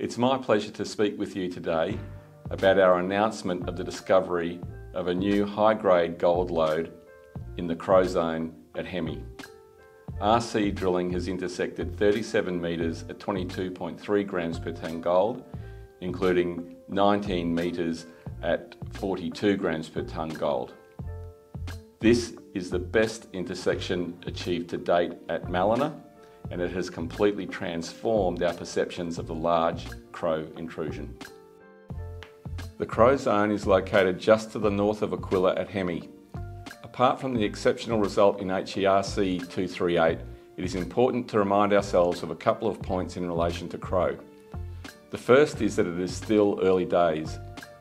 It's my pleasure to speak with you today about our announcement of the discovery of a new high-grade gold lode in the Crow Zone at Hemi. RC drilling has intersected 37 metres at 22.3 grams per tonne gold, including 19 metres at 42 grams per tonne gold. This is the best intersection achieved to date at Mallina, and it has completely transformed our perceptions of the large Crow intrusion. The Crow Zone is located just to the north of Aquila at Hemi. Apart from the exceptional result in HERC 238, it is important to remind ourselves of a couple of points in relation to Crow. The first is that it is still early days.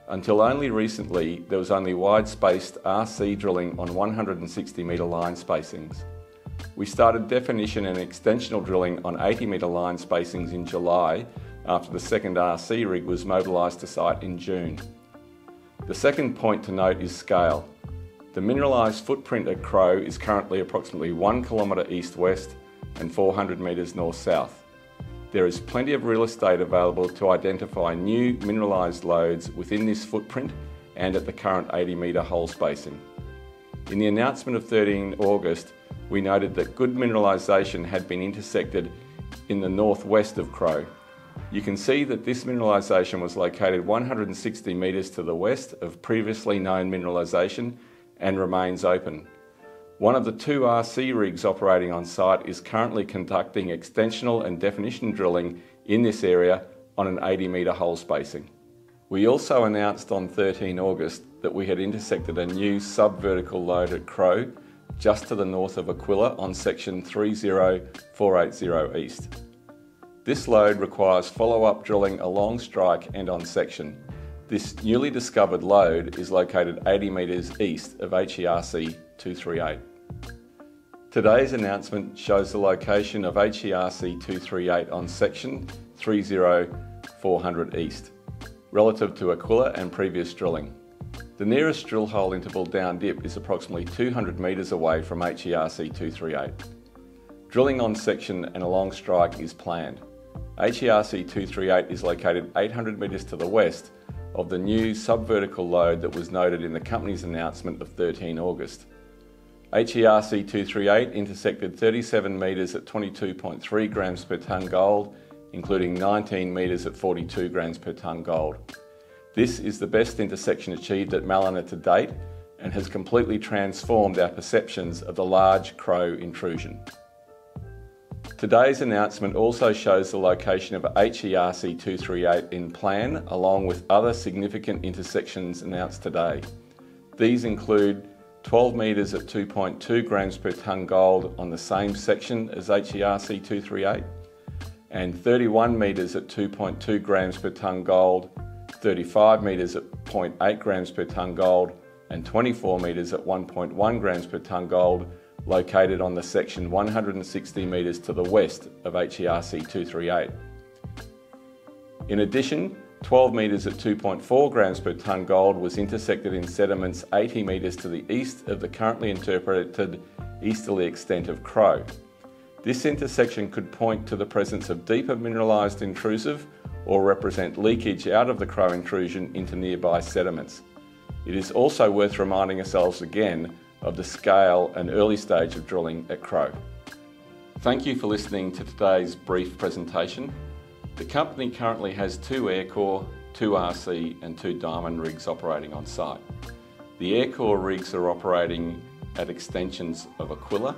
Until only recently, there was only wide-spaced RC drilling on 160 metre line spacings. We started definition and extensional drilling on 80 metre line spacings in July after the second RC rig was mobilised to site in June. The second point to note is scale. The mineralised footprint at Crow is currently approximately 1 kilometre east-west and 400 metres north-south. There is plenty of real estate available to identify new mineralised lodes within this footprint and at the current 80 metre hole spacing. In the announcement of 13 August, we noted that good mineralisation had been intersected in the northwest of Crow. You can see that this mineralisation was located 160 metres to the west of previously known mineralisation and remains open. One of the two RC rigs operating on site is currently conducting extensional and definition drilling in this area on an 80 metre hole spacing. We also announced on 13 August that we had intersected a new sub-vertical lode at Crow just to the north of Aquila on section 30480 east. This lode requires follow-up drilling along strike and on section. This newly discovered lode is located 80 metres east of HERC 238. Today's announcement shows the location of HERC 238 on section 30400 east, relative to Aquila and previous drilling. The nearest drill hole interval down dip is approximately 200 metres away from HERC 238. Drilling on section and along strike is planned. HERC 238 is located 800 metres to the west of the new sub-vertical lode that was noted in the company's announcement of 13 August. HERC 238 intersected 37 metres at 22.3 grams per tonne gold, including 19 metres at 42 grams per tonne gold. This is the best intersection achieved at Mallina to date and has completely transformed our perceptions of the large Crow intrusion. Today's announcement also shows the location of HERC 238 in plan, along with other significant intersections announced today. These include 12 metres at 2.2 grams per tonne gold on the same section as HERC 238, and 31 metres at 2.2 grams per tonne gold, 35 metres at 0.8 grams per tonne gold, and 24 metres at 1.1 grams per tonne gold, located on the section 160 metres to the west of HERC 238. In addition, 12 metres at 2.4 grams per tonne gold was intersected in sediments 80 metres to the east of the currently interpreted easterly extent of Crow. This intersection could point to the presence of deeper mineralised intrusive or represent leakage out of the Crow intrusion into nearby sediments. It is also worth reminding ourselves again of the scale and early stage of drilling at Crow. Thank you for listening to today's brief presentation. The company currently has 2 air core, 2 RC and 2 diamond rigs operating on site. The air core rigs are operating at extensions of Aquila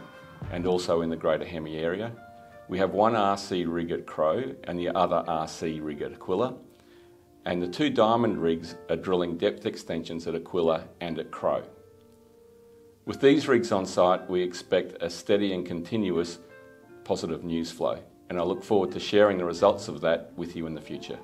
and also in the Greater Hemi area. We have 1 RC rig at Crow and the other RC rig at Aquila, and the 2 diamond rigs are drilling depth extensions at Aquila and at Crow. With these rigs on site, we expect a steady and continuous positive news flow, and I look forward to sharing the results of that with you in the future.